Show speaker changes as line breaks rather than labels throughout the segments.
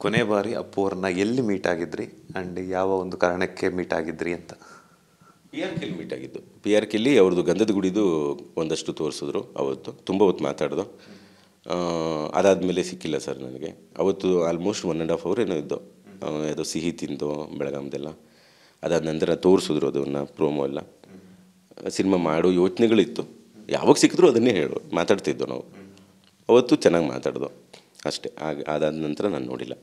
ಕೊನೆ ಬಾರಿ ಅಪ್ಪು ಅವ್ರನ್ನ ಎಲ್ಲಿ ಮೀಟ್ ಆಗಿದ್ರಿ ಆ್ಯಂಡ್ ಯಾವ ಒಂದು ಕಾರಣಕ್ಕೆ ಮೀಟ್ ಆಗಿದ್ರಿ ಅಂತ?
ಪಿ ಆರ್ ಕೆಲ್ಲಿ ಮೀಟ್ ಆಗಿದ್ದು. ಪಿ ಆರ್ ಕೆಲ್ಲಿ ಅವ್ರದ್ದು ಗಂಧದ ಗುಡಿದು ಒಂದಷ್ಟು ತೋರಿಸಿದ್ರು. ಅವತ್ತು ತುಂಬ ಹೊತ್ತು ಮಾತಾಡ್ದು. ಅದಾದಮೇಲೆ ಸಿಕ್ಕಿಲ್ಲ ಸರ್ ನನಗೆ. ಅವತ್ತು ಆಲ್ಮೋಸ್ಟ್ 1.5 hour ಏನೋ ಇದ್ದು. ಯಾವುದೋ ಸಿಹಿ ತಿಂದು ಬೆಳಗಾಮದೆಲ್ಲ. ಅದಾದ ನಂತರ ತೋರಿಸಿದ್ರು ಅದನ್ನು ಪ್ರೋಮೋ ಎಲ್ಲ. ಸಿನಿಮಾ ಮಾಡೋ ಯೋಚನೆಗಳಿತ್ತು. ಯಾವಾಗ ಸಿಕ್ಕಿದ್ರು ಅದನ್ನೇ ಮಾತಾಡ್ತಿದ್ದೋ ನಾವು. ಅವತ್ತು ಚೆನ್ನಾಗಿ ಮಾತಾಡ್ದು ಅಷ್ಟೇ. ಅದಾದ ನಂತರ ನಾನು ನೋಡಿಲ್ಲ.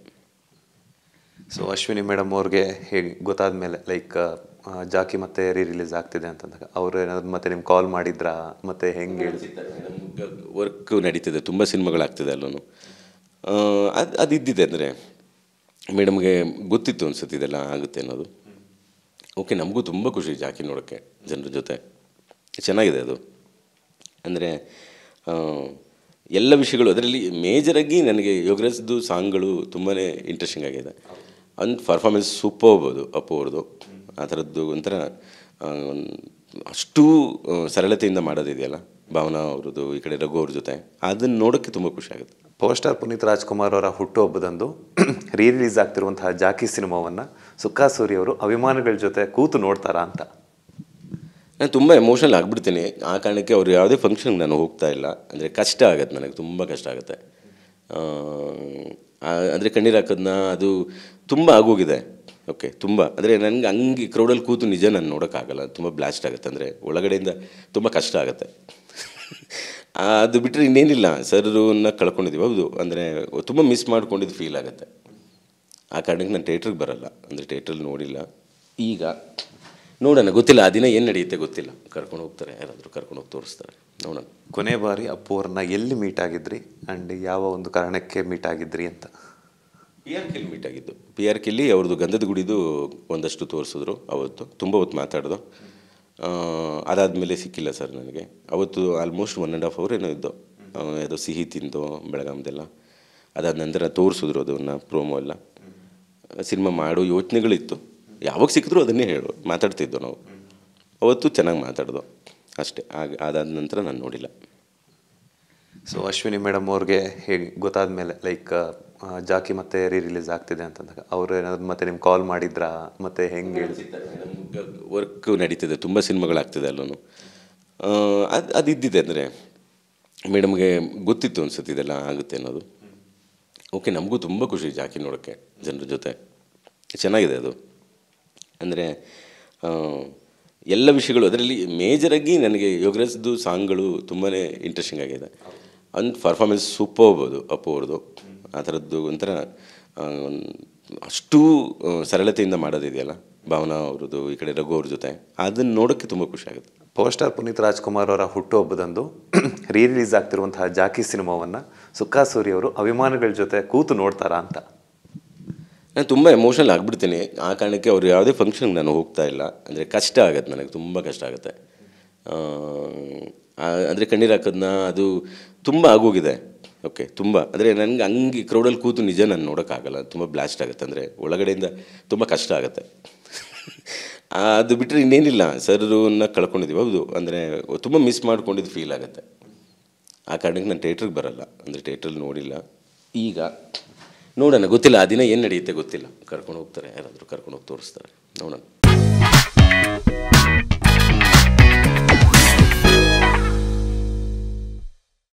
ಸೊ ಅಶ್ವಿನಿ ಮೇಡಮ್ ಅವ್ರಿಗೆ ಹೇಗೆ ಗೊತ್ತಾದ ಮೇಲೆ ಲೈಕ್ ಜಾಕಿ ಮತ್ತೆ ರಿಲೀಸ್ ಆಗ್ತಿದೆ ಅಂತಂದಾಗ ಅವರು ಏನಾದ್ರು ಮತ್ತೆ ನಿಮ್ಗೆ ಕಾಲ್ ಮಾಡಿದ್ರಾ? ಮತ್ತೆ ಹೆಂಗೆ
ವರ್ಕ್ ನಡೀತಿದೆ, ತುಂಬ ಸಿನಿಮಾಗಳಾಗ್ತಿದೆ ಅಲ್ಲೂ. ಅದು ಇದ್ದಿದೆ ಅಂದರೆ ಮೇಡಮ್ಗೆ ಗೊತ್ತಿತ್ತು ಅನ್ಸುತ್ತೆ ಇದೆಲ್ಲ ಆಗುತ್ತೆ ಅನ್ನೋದು. ಓಕೆ, ನಮಗೂ ತುಂಬ ಖುಷಿ ಜಾಕಿ ನೋಡೋಕ್ಕೆ ಜನರ ಜೊತೆ. ಚೆನ್ನಾಗಿದೆ ಅದು. ಅಂದರೆ ಎಲ್ಲ ವಿಷಯಗಳು ಅದರಲ್ಲಿ ಮೇಜರಾಗಿ ನನಗೆ ಯೋಗರಾಜ್ದು ಸಾಂಗ್ಗಳು ತುಂಬಾ ಇಂಟ್ರೆಸ್ಟಿಂಗ್ ಆಗಿದೆ. ಒಂದು ಪರ್ಫಾರ್ಮೆನ್ಸ್ ಸೂಪರ್ ಹೋಗ್ಬೋದು ಅಪ್ಪು ಅವ್ರದ್ದು. ಆ ಥರದ್ದು ಒಂಥರ ಅಷ್ಟು ಸರಳತೆಯಿಂದ ಮಾಡೋದಿದೆಯಲ್ಲ ಭಾವನಾ ಅವ್ರದ್ದು, ಈ ಕಡೆ ರಘು ಅವ್ರ ಜೊತೆ, ಅದನ್ನು ನೋಡೋಕ್ಕೆ ತುಂಬ ಖುಷಿ ಆಗುತ್ತೆ.
ಪವರ್ ಸ್ಟಾರ್ ಪುನೀತ್ ರಾಜ್ಕುಮಾರ್ ಅವರ ಹುಟ್ಟುಹಬ್ಬದಂದು ರಿಲೀಸ್ ಆಗ್ತಿರುವಂತಹ ಜಾಕಿ ಸಿನಿಮಾವನ್ನು ಸುಕ್ಕಾ ಸೂರಿ ಅವರು ಅಭಿಮಾನಿಗಳ ಜೊತೆ ಕೂತು ನೋಡ್ತಾರಾ ಅಂತ?
ನಾನು ತುಂಬ ಎಮೋಷನಲ್ ಆಗಿಬಿಡ್ತೀನಿ. ಆ ಕಾರಣಕ್ಕೆ ಅವ್ರು ಯಾವುದೇ ಫಂಕ್ಷನ್ಗೆ ನಾನು ಹೋಗ್ತಾ ಇಲ್ಲ. ಅಂದರೆ ಕಷ್ಟ ಆಗುತ್ತೆ, ನನಗೆ ತುಂಬ ಕಷ್ಟ ಆಗುತ್ತೆ. ಅಂದರೆ ಕಣ್ಣೀರು ಹಾಕೋದನ್ನ ಅದು ತುಂಬ ಆಗೋಗಿದೆ. ಓಕೆ, ತುಂಬ ಅಂದರೆ ನನಗೆ ಹಂಗೆ ಕ್ರೌಡಲ್ಲಿ ಕೂತು ನಿಜ ನಾನು ನೋಡೋಕ್ಕಾಗಲ್ಲ. ತುಂಬ ಬ್ಲಾಸ್ಟ್ ಆಗುತ್ತೆ. ಅಂದರೆ ಒಳಗಡೆಯಿಂದ ತುಂಬ ಕಷ್ಟ ಆಗುತ್ತೆ. ಅದು ಬಿಟ್ಟರೆ ಇನ್ನೇನಿಲ್ಲ. ಸರ್ರನ್ನ ಕಳ್ಕೊಂಡಿದ್ದೀವಿ. ಹೌದು, ಅಂದರೆ ತುಂಬ ಮಿಸ್ ಮಾಡ್ಕೊಂಡಿದ್ದು ಫೀಲ್ ಆಗುತ್ತೆ. ಆ ಕಾರಣಕ್ಕೆ ನಾನು ಥಿಯೇಟ್ರಿಗೆ ಬರೋಲ್ಲ. ಅಂದರೆ ಥಿಯೇಟ್ರಲ್ಲಿ ನೋಡಿಲ್ಲ. ಈಗ ನೋಡೋಣ, ಗೊತ್ತಿಲ್ಲ ಆ ದಿನ ಏನು ನಡೆಯುತ್ತೆ ಗೊತ್ತಿಲ್ಲ. ಕರ್ಕೊಂಡು ಹೋಗ್ತಾರೆ, ಯಾರಾದರೂ ಕರ್ಕೊಂಡು ಹೋಗಿ ತೋರಿಸ್ತಾರೆ, ನೋಡೋಣ.
ಕೊನೆ ಬಾರಿ ಅಪ್ಪು ಅವ್ರನ್ನ ಎಲ್ಲಿ ಮೀಟ್ ಆಗಿದ್ರಿ ಆ್ಯಂಡ್ ಯಾವ ಒಂದು ಕಾರಣಕ್ಕೆ ಮೀಟ್ ಆಗಿದ್ರಿ ಅಂತ?
ಪಿ ಆರ್ ಕೆಲ್ಲಿ ಮೀಟ್ ಆಗಿದ್ದು. ಪಿ ಆರ್ ಕೆಲ್ಲಿ ಅವ್ರದ್ದು ಗಂಧದ ಗುಡಿದು ಒಂದಷ್ಟು ತೋರಿಸಿದ್ರು. ಅವತ್ತು ತುಂಬ ಹೊತ್ತು ಮಾತಾಡ್ದು. ಅದಾದಮೇಲೆ ಸಿಕ್ಕಿಲ್ಲ ಸರ್ ನನಗೆ. ಅವತ್ತು ಆಲ್ಮೋಸ್ಟ್ 1.5 hour ಏನೋ ಇದ್ದು. ಯಾವುದೋ ಸಿಹಿ ತಿಂದು ಬೆಳಗಾಮದೆಲ್ಲ. ಅದಾದ ನಂತರ ತೋರಿಸಿದ್ರು ಅದನ್ನು ಪ್ರೋಮೋ ಎಲ್ಲ. ಸಿನಿಮಾ ಮಾಡೋ ಯೋಚನೆಗಳಿತ್ತು. ಯಾವಾಗ ಸಿಕ್ಕಿದ್ರು ಅದನ್ನೇ ಮಾತಾಡ್ತಿದ್ದೋ ನಾವು. ಅವತ್ತು ಚೆನ್ನಾಗಿ ಮಾತಾಡ್ದು ಅಷ್ಟೇ. ಅದಾದ ನಂತರ ನಾನು ನೋಡಿಲ್ಲ.
ಸೊ ಅಶ್ವಿನಿ ಮೇಡಮ್ ಅವ್ರಿಗೆ ಹೇಗೆ ಗೊತ್ತಾದ ಮೇಲೆ ಲೈಕ್ ಜಾಕಿ ಮತ್ತೆ ರಿಲೀಸ್ ಆಗ್ತಿದೆ ಅಂತಂದಾಗ ಅವರು ಏನಾದ್ರು ಮತ್ತೆ ನಿಮ್ಗೆ ಕಾಲ್ ಮಾಡಿದ್ರಾ? ಮತ್ತೆ ಹೆಂಗೆ
ವರ್ಕ್ ನಡೀತಿದೆ, ತುಂಬ ಸಿನಿಮಾಗಳಾಗ್ತಿದೆ ಅಲ್ಲೂ. ಅದು ಇದ್ದಿದೆ ಅಂದರೆ ಮೇಡಮ್ಗೆ ಗೊತ್ತಿತ್ತು ಅನ್ಸುತ್ತೆ ಇದೆಲ್ಲ ಆಗುತ್ತೆ ಅನ್ನೋದು. ಓಕೆ, ನಮಗೂ ತುಂಬ ಖುಷಿ ಜಾಕಿ ನೋಡೋಕ್ಕೆ ಜನರ ಜೊತೆ. ಚೆನ್ನಾಗಿದೆ ಅದು. ಅಂದರೆ ಎಲ್ಲ ವಿಷಯಗಳು ಅದರಲ್ಲಿ ಮೇಜರಾಗಿ ನನಗೆ ಯೋಗರಾಜ್ದು ಸಾಂಗ್ಗಳು ತುಂಬಾ ಇಂಟ್ರೆಸ್ಟಿಂಗ್ ಆಗಿದೆ. ಒಂದು ಪರ್ಫಾರ್ಮೆನ್ಸ್ ಸೂಪರ್ ಹೋಗ್ಬೋದು ಅಪ್ಪು ಅವ್ರದ್ದು. ಆ ಥರದ್ದು ಒಂಥರ ಅಷ್ಟು ಸರಳತೆಯಿಂದ ಮಾಡೋದಿದೆಯಲ್ಲ ಭಾವನಾ ಅವ್ರದ್ದು, ಈ ಕಡೆ ರಘು ಅವ್ರ ಜೊತೆ, ಅದನ್ನು ನೋಡೋಕ್ಕೆ ತುಂಬ ಖುಷಿ ಆಗುತ್ತೆ.
ಪವರ್ ಸ್ಟಾರ್ ಪುನೀತ್ ರಾಜ್ಕುಮಾರ್ ಅವರ ಹುಟ್ಟುಹಬ್ಬದಂದು ರಿಲೀಸ್ ಆಗ್ತಿರುವಂತಹ ಜಾಕಿ ಸಿನಿಮಾವನ್ನು ಸುಕ್ಕಾ ಸೂರಿ ಅವರು ಅಭಿಮಾನಿಗಳ ಜೊತೆ ಕೂತು ನೋಡ್ತಾರಾ ಅಂತ?
ನಾನು ತುಂಬ ಎಮೋಷನಲ್ ಆಗಿಬಿಡ್ತೀನಿ. ಆ ಕಾರಣಕ್ಕೆ ಅವ್ರು ಯಾವುದೇ ಫಂಕ್ಷನ್ಗೆ ನಾನು ಹೋಗ್ತಾ ಇಲ್ಲ. ಅಂದರೆ ಕಷ್ಟ ಆಗುತ್ತೆ, ನನಗೆ ತುಂಬ ಕಷ್ಟ ಆಗುತ್ತೆ. ಅಂದರೆ ಕಣ್ಣೀರು ಹಾಕೋದನ್ನ ಅದು ತುಂಬ ಆಗೋಗಿದೆ. ಓಕೆ, ತುಂಬ ಅಂದರೆ ನನಗೆ ಹಂಗೆ ಕ್ರೌಡಲ್ಲಿ ಕೂತು ನಿಜ ನಾನು ನೋಡೋಕ್ಕಾಗಲ್ಲ. ತುಂಬ ಬ್ಲಾಸ್ಟ್ ಆಗುತ್ತೆ. ಅಂದರೆ ಒಳಗಡೆಯಿಂದ ತುಂಬ ಕಷ್ಟ ಆಗುತ್ತೆ. ಅದು ಬಿಟ್ಟರೆ ಇನ್ನೇನಿಲ್ಲ. ಸರ್ರನ್ನ ಕಳ್ಕೊಂಡಿದ್ದೀವಿ. ಹೌದು, ಅಂದರೆ ತುಂಬ ಮಿಸ್ ಮಾಡ್ಕೊಂಡಿದ್ದು ಫೀಲ್ ಆಗುತ್ತೆ. ಆ ಕಾರಣಕ್ಕೆ ನಾನು ಥಿಯೇಟ್ರಿಗೆ ಬರೋಲ್ಲ. ಅಂದರೆ ಥಿಯೇಟ್ರಲ್ಲಿ ನೋಡಿಲ್ಲ. ಈಗ ನೋಡೋಣ, ಗೊತ್ತಿಲ್ಲ ಆ ದಿನ ಏನು ನಡೆಯುತ್ತೆ ಗೊತ್ತಿಲ್ಲ. ಕರ್ಕೊಂಡು ಹೋಗ್ತಾರೆ, ಯಾರಾದರೂ ಕರ್ಕೊಂಡು ಹೋಗಿ ತೋರಿಸ್ತಾರೆ, ನೋಡೋಣ.